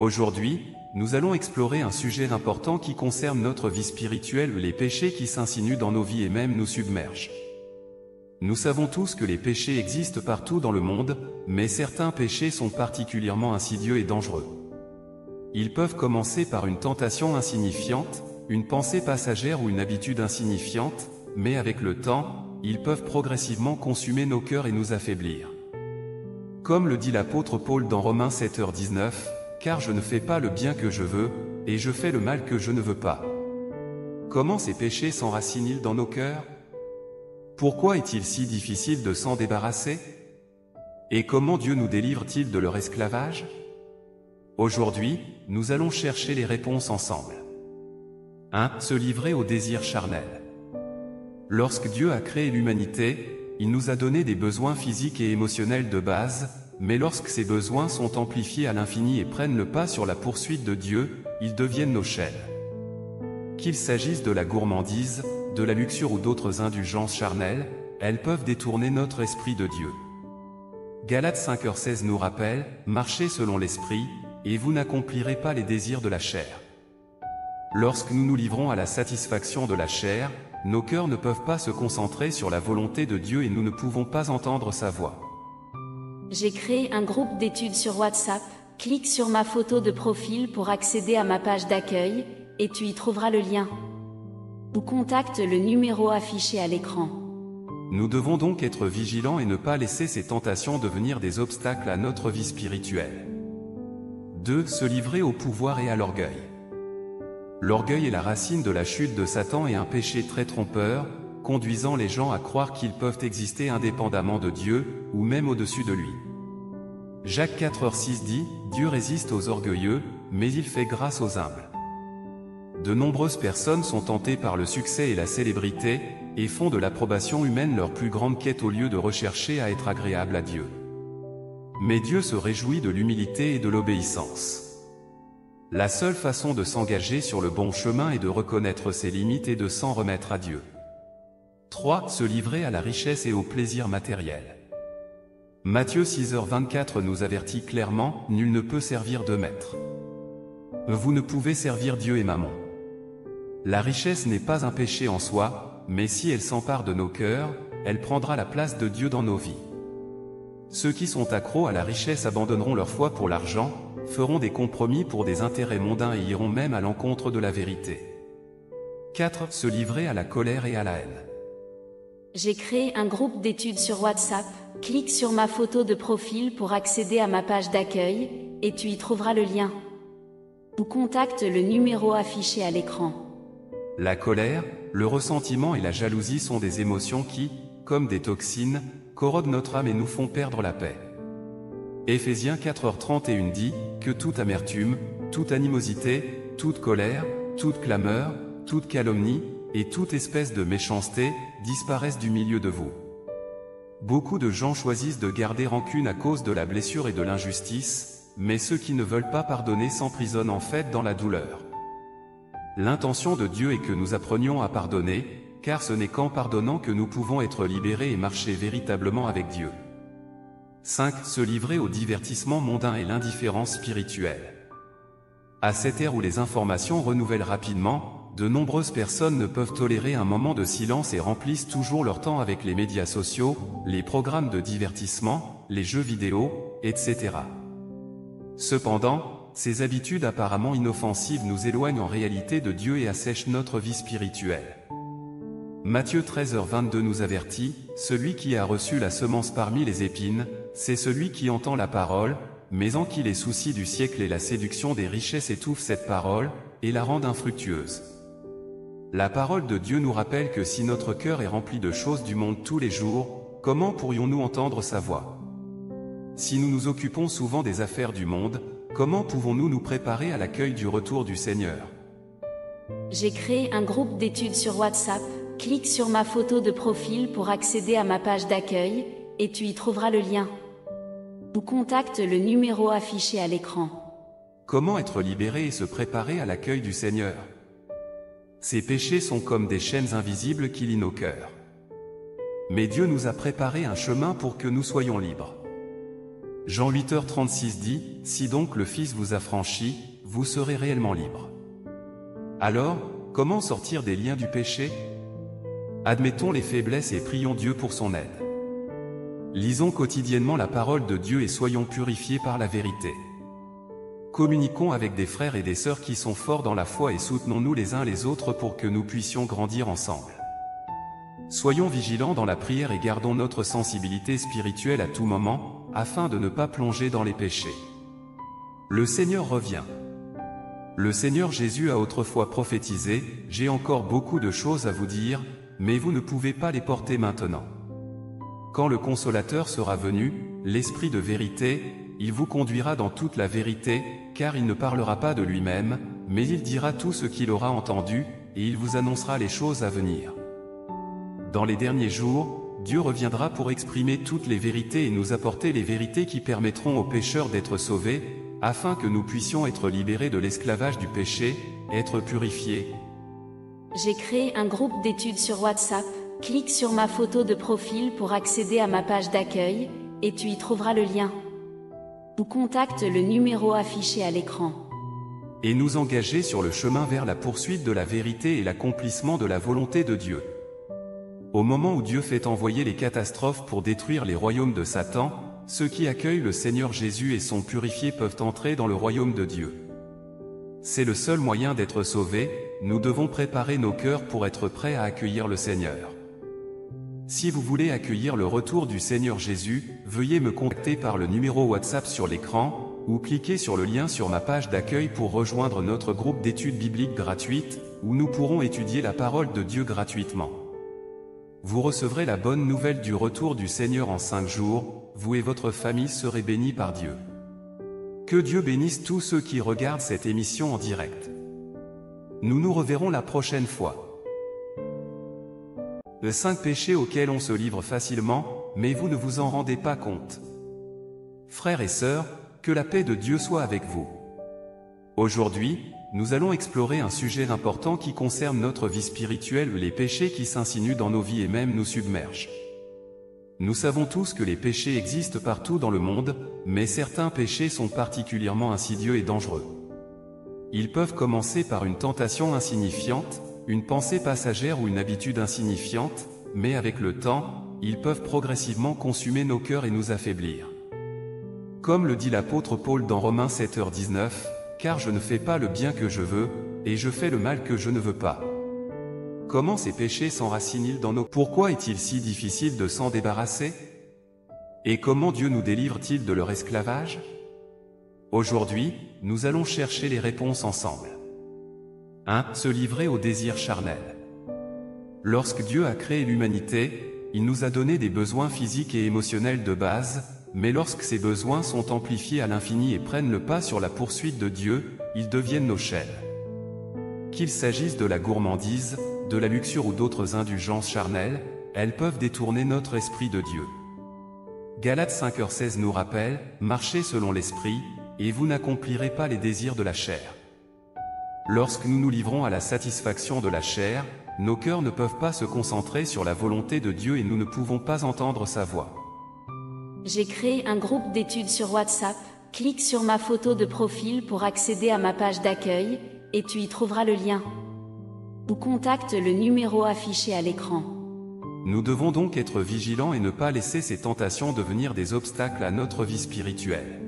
Aujourd'hui, nous allons explorer un sujet important qui concerne notre vie spirituelle, les péchés qui s'insinuent dans nos vies et même nous submergent. Nous savons tous que les péchés existent partout dans le monde, mais certains péchés sont particulièrement insidieux et dangereux. Ils peuvent commencer par une tentation insignifiante, une pensée passagère ou une habitude insignifiante, mais avec le temps, ils peuvent progressivement consumer nos cœurs et nous affaiblir. Comme le dit l'apôtre Paul dans Romains 7h19, « Car je ne fais pas le bien que je veux, et je fais le mal que je ne veux pas. » Comment ces péchés s'enracinent-ils dans nos cœurs? Pourquoi est-il si difficile de s'en débarrasser? Et comment Dieu nous délivre-t-il de leur esclavage? Aujourd'hui, nous allons chercher les réponses ensemble. 1. Se livrer au désir charnel. Lorsque Dieu a créé l'humanité, il nous a donné des besoins physiques et émotionnels de base, mais lorsque ces besoins sont amplifiés à l'infini et prennent le pas sur la poursuite de Dieu, ils deviennent nos chaînes. Qu'il s'agisse de la gourmandise, de la luxure ou d'autres indulgences charnelles, elles peuvent détourner notre esprit de Dieu. Galates 5h16 nous rappelle, « Marchez selon l'esprit, et vous n'accomplirez pas les désirs de la chair. » Lorsque nous nous livrons à la satisfaction de la chair, nos cœurs ne peuvent pas se concentrer sur la volonté de Dieu et nous ne pouvons pas entendre sa voix. J'ai créé un groupe d'études sur WhatsApp, clique sur ma photo de profil pour accéder à ma page d'accueil, et tu y trouveras le lien. Ou contacte le numéro affiché à l'écran. Nous devons donc être vigilants et ne pas laisser ces tentations devenir des obstacles à notre vie spirituelle. 2. Se livrer au pouvoir et à l'orgueil. L'orgueil est la racine de la chute de Satan et un péché très trompeur, conduisant les gens à croire qu'ils peuvent exister indépendamment de Dieu, ou même au-dessus de lui. Jacques 4h6 dit, « Dieu résiste aux orgueilleux, mais il fait grâce aux humbles. » De nombreuses personnes sont tentées par le succès et la célébrité, et font de l'approbation humaine leur plus grande quête au lieu de rechercher à être agréable à Dieu. Mais Dieu se réjouit de l'humilité et de l'obéissance. La seule façon de s'engager sur le bon chemin est de reconnaître ses limites et de s'en remettre à Dieu. 3. Se livrer à la richesse et au plaisir matériel. Matthieu 6h24 nous avertit clairement, « Nul ne peut servir deux maîtres. Vous ne pouvez servir Dieu et Mammon. » La richesse n'est pas un péché en soi, mais si elle s'empare de nos cœurs, elle prendra la place de Dieu dans nos vies. Ceux qui sont accros à la richesse abandonneront leur foi pour l'argent, feront des compromis pour des intérêts mondains et iront même à l'encontre de la vérité. 4. Se livrer à la colère et à la haine. J'ai créé un groupe d'études sur WhatsApp, clique sur ma photo de profil pour accéder à ma page d'accueil, et tu y trouveras le lien. Ou contacte le numéro affiché à l'écran. La colère, le ressentiment et la jalousie sont des émotions qui, comme des toxines, corrodent notre âme et nous font perdre la paix. Éphésiens 4h31 dit, « Que toute amertume, toute animosité, toute colère, toute clameur, toute calomnie, et toute espèce de méchanceté, disparaissent du milieu de vous. » Beaucoup de gens choisissent de garder rancune à cause de la blessure et de l'injustice, mais ceux qui ne veulent pas pardonner s'emprisonnent en fait dans la douleur. L'intention de Dieu est que nous apprenions à pardonner, car ce n'est qu'en pardonnant que nous pouvons être libérés et marcher véritablement avec Dieu. 5. Se livrer au divertissement mondain et l'indifférence spirituelle. À cette ère où les informations renouvellent rapidement, de nombreuses personnes ne peuvent tolérer un moment de silence et remplissent toujours leur temps avec les médias sociaux, les programmes de divertissement, les jeux vidéo, etc. Cependant, ces habitudes apparemment inoffensives nous éloignent en réalité de Dieu et assèchent notre vie spirituelle. Matthieu 13h22 nous avertit, « Celui qui a reçu la semence parmi les épines, c'est celui qui entend la parole, mais en qui les soucis du siècle et la séduction des richesses étouffent cette parole, et la rendent infructueuse. » La parole de Dieu nous rappelle que si notre cœur est rempli de choses du monde tous les jours, comment pourrions-nous entendre sa voix? Si nous nous occupons souvent des affaires du monde, comment pouvons-nous nous préparer à l'accueil du retour du Seigneur? J'ai créé un groupe d'études sur WhatsApp, clique sur ma photo de profil pour accéder à ma page d'accueil, et tu y trouveras le lien. Ou contacte le numéro affiché à l'écran. Comment être libéré et se préparer à l'accueil du Seigneur? Ces péchés sont comme des chaînes invisibles qui lient nos cœurs. Mais Dieu nous a préparé un chemin pour que nous soyons libres. Jean 8h36 dit, « Si donc le Fils vous affranchit, vous serez réellement libre. » Alors, comment sortir des liens du péché? Admettons les faiblesses et prions Dieu pour son aide. Lisons quotidiennement la parole de Dieu et soyons purifiés par la vérité. Communiquons avec des frères et des sœurs qui sont forts dans la foi et soutenons-nous les uns les autres pour que nous puissions grandir ensemble. Soyons vigilants dans la prière et gardons notre sensibilité spirituelle à tout moment, afin de ne pas plonger dans les péchés. Le Seigneur revient. Le Seigneur Jésus a autrefois prophétisé, « J'ai encore beaucoup de choses à vous dire, mais vous ne pouvez pas les porter maintenant. Quand le Consolateur sera venu, l'Esprit de vérité, il vous conduira dans toute la vérité, car il ne parlera pas de lui-même, mais il dira tout ce qu'il aura entendu, et il vous annoncera les choses à venir. » Dans les derniers jours, Dieu reviendra pour exprimer toutes les vérités et nous apporter les vérités qui permettront aux pécheurs d'être sauvés, afin que nous puissions être libérés de l'esclavage du péché, être purifiés. J'ai créé un groupe d'études sur WhatsApp, clique sur ma photo de profil pour accéder à ma page d'accueil, et tu y trouveras le lien. Ou contacte le numéro affiché à l'écran. Et nous engager sur le chemin vers la poursuite de la vérité et l'accomplissement de la volonté de Dieu. Au moment où Dieu fait envoyer les catastrophes pour détruire les royaumes de Satan, ceux qui accueillent le Seigneur Jésus et sont purifiés peuvent entrer dans le royaume de Dieu. C'est le seul moyen d'être sauvés, nous devons préparer nos cœurs pour être prêts à accueillir le Seigneur. Si vous voulez accueillir le retour du Seigneur Jésus, veuillez me contacter par le numéro WhatsApp sur l'écran, ou cliquez sur le lien sur ma page d'accueil pour rejoindre notre groupe d'études bibliques gratuites, où nous pourrons étudier la parole de Dieu gratuitement. Vous recevrez la bonne nouvelle du retour du Seigneur en 5 jours, vous et votre famille serez bénis par Dieu. Que Dieu bénisse tous ceux qui regardent cette émission en direct. Nous nous reverrons la prochaine fois. Les 5 péchés auxquels on se livre facilement, mais vous ne vous en rendez pas compte. Frères et sœurs, que la paix de Dieu soit avec vous. Aujourd'hui, nous allons explorer un sujet important qui concerne notre vie spirituelle, les péchés qui s'insinuent dans nos vies et même nous submergent. Nous savons tous que les péchés existent partout dans le monde, mais certains péchés sont particulièrement insidieux et dangereux. Ils peuvent commencer par une tentation insignifiante, une pensée passagère ou une habitude insignifiante, mais avec le temps, ils peuvent progressivement consumer nos cœurs et nous affaiblir. Comme le dit l'apôtre Paul dans Romains 7h19, « Car je ne fais pas le bien que je veux, et je fais le mal que je ne veux pas. » Comment ces péchés s'enracinent-ils dans nos... Pourquoi est-il si difficile de s'en débarrasser? Et comment Dieu nous délivre-t-il de leur esclavage? Aujourd'hui, nous allons chercher les réponses ensemble. 1. Se livrer au désir charnel. Lorsque Dieu a créé l'humanité, il nous a donné des besoins physiques et émotionnels de base, mais lorsque ces besoins sont amplifiés à l'infini et prennent le pas sur la poursuite de Dieu, ils deviennent nos chaînes. Qu'il s'agisse de la gourmandise, de la luxure ou d'autres indulgences charnelles, elles peuvent détourner notre esprit de Dieu. Galates 5h16 nous rappelle, « Marchez selon l'esprit, et vous n'accomplirez pas les désirs de la chair. » Lorsque nous nous livrons à la satisfaction de la chair, nos cœurs ne peuvent pas se concentrer sur la volonté de Dieu et nous ne pouvons pas entendre sa voix. J'ai créé un groupe d'études sur WhatsApp, clique sur ma photo de profil pour accéder à ma page d'accueil, et tu y trouveras le lien. Ou contacte le numéro affiché à l'écran. Nous devons donc être vigilants et ne pas laisser ces tentations devenir des obstacles à notre vie spirituelle.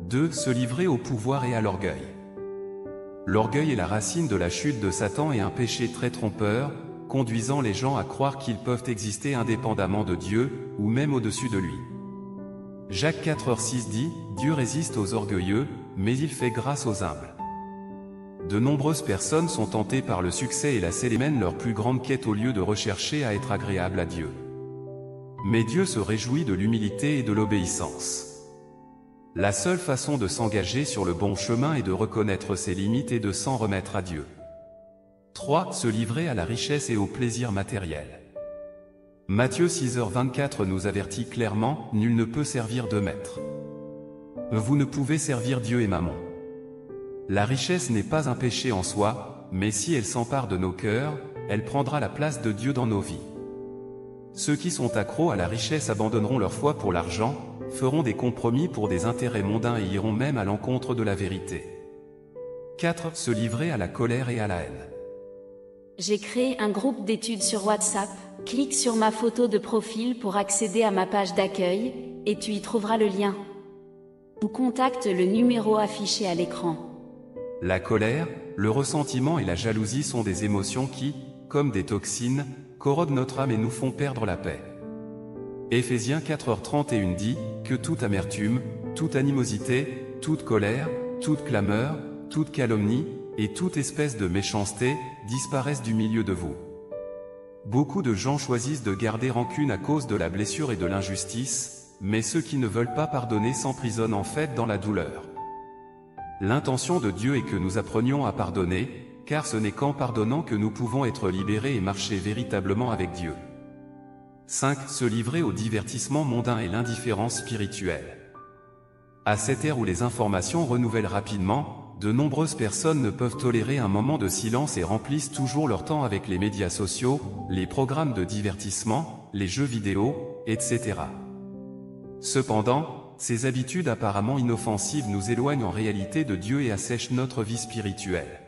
2. Se livrer au pouvoir et à l'orgueil. L'orgueil est la racine de la chute de Satan et un péché très trompeur, conduisant les gens à croire qu'ils peuvent exister indépendamment de Dieu, ou même au-dessus de lui. Jacques 4h6 dit, « Dieu résiste aux orgueilleux, mais il fait grâce aux humbles. » De nombreuses personnes sont tentées par le succès et la mènent leur plus grande quête au lieu de rechercher à être agréable à Dieu. Mais Dieu se réjouit de l'humilité et de l'obéissance. La seule façon de s'engager sur le bon chemin est de reconnaître ses limites et de s'en remettre à Dieu. 3. Se livrer à la richesse et au plaisir matériel. Matthieu 6h24 nous avertit clairement, « Nul ne peut servir deux maîtres. Vous ne pouvez servir Dieu et Mammon. » La richesse n'est pas un péché en soi, mais si elle s'empare de nos cœurs, elle prendra la place de Dieu dans nos vies. Ceux qui sont accros à la richesse abandonneront leur foi pour l'argent, feront des compromis pour des intérêts mondains et iront même à l'encontre de la vérité. 4. Se livrer à la colère et à la haine. J'ai créé un groupe d'études sur WhatsApp, clique sur ma photo de profil pour accéder à ma page d'accueil, et tu y trouveras le lien. Ou contacte le numéro affiché à l'écran. La colère, le ressentiment et la jalousie sont des émotions qui, comme des toxines, corrodent notre âme et nous font perdre la paix. Éphésiens 4h31 dit que toute amertume, toute animosité, toute colère, toute clameur, toute calomnie, et toute espèce de méchanceté, disparaissent du milieu de vous. Beaucoup de gens choisissent de garder rancune à cause de la blessure et de l'injustice, mais ceux qui ne veulent pas pardonner s'emprisonnent en fait dans la douleur. L'intention de Dieu est que nous apprenions à pardonner, car ce n'est qu'en pardonnant que nous pouvons être libérés et marcher véritablement avec Dieu. 5. Se livrer au divertissement mondain et l'indifférence spirituelle. À cette ère où les informations renouvellent rapidement, de nombreuses personnes ne peuvent tolérer un moment de silence et remplissent toujours leur temps avec les médias sociaux, les programmes de divertissement, les jeux vidéo, etc. Cependant, ces habitudes apparemment inoffensives nous éloignent en réalité de Dieu et assèchent notre vie spirituelle.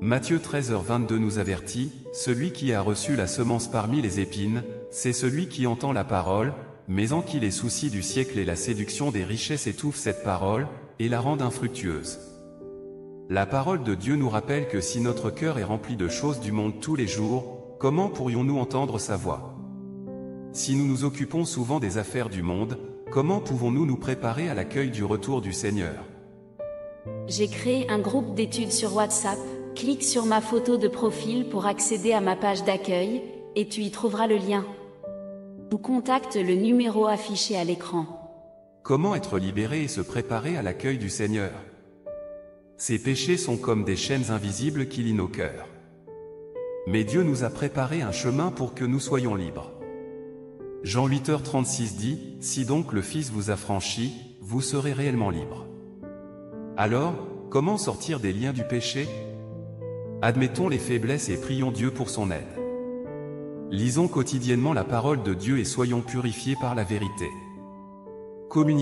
Matthieu 13h22 nous avertit, « Celui qui a reçu la semence parmi les épines, c'est celui qui entend la parole, mais en qui les soucis du siècle et la séduction des richesses étouffent cette parole, et la rendent infructueuse. » La parole de Dieu nous rappelle que si notre cœur est rempli de choses du monde tous les jours, comment pourrions-nous entendre sa voix? Si nous nous occupons souvent des affaires du monde, comment pouvons-nous nous préparer à l'accueil du retour du Seigneur? J'ai créé un groupe d'études sur WhatsApp, clique sur ma photo de profil pour accéder à ma page d'accueil, et tu y trouveras le lien. Ou contacte le numéro affiché à l'écran. Comment être libéré et se préparer à l'accueil du Seigneur? Ces péchés sont comme des chaînes invisibles qui lient nos cœurs. Mais Dieu nous a préparé un chemin pour que nous soyons libres. Jean 8h36 dit, « Si donc le Fils vous a franchi, vous serez réellement libres. » Alors, comment sortir des liens du péché? Admettons les faiblesses et prions Dieu pour son aide. Lisons quotidiennement la parole de Dieu et soyons purifiés par la vérité. Communiquons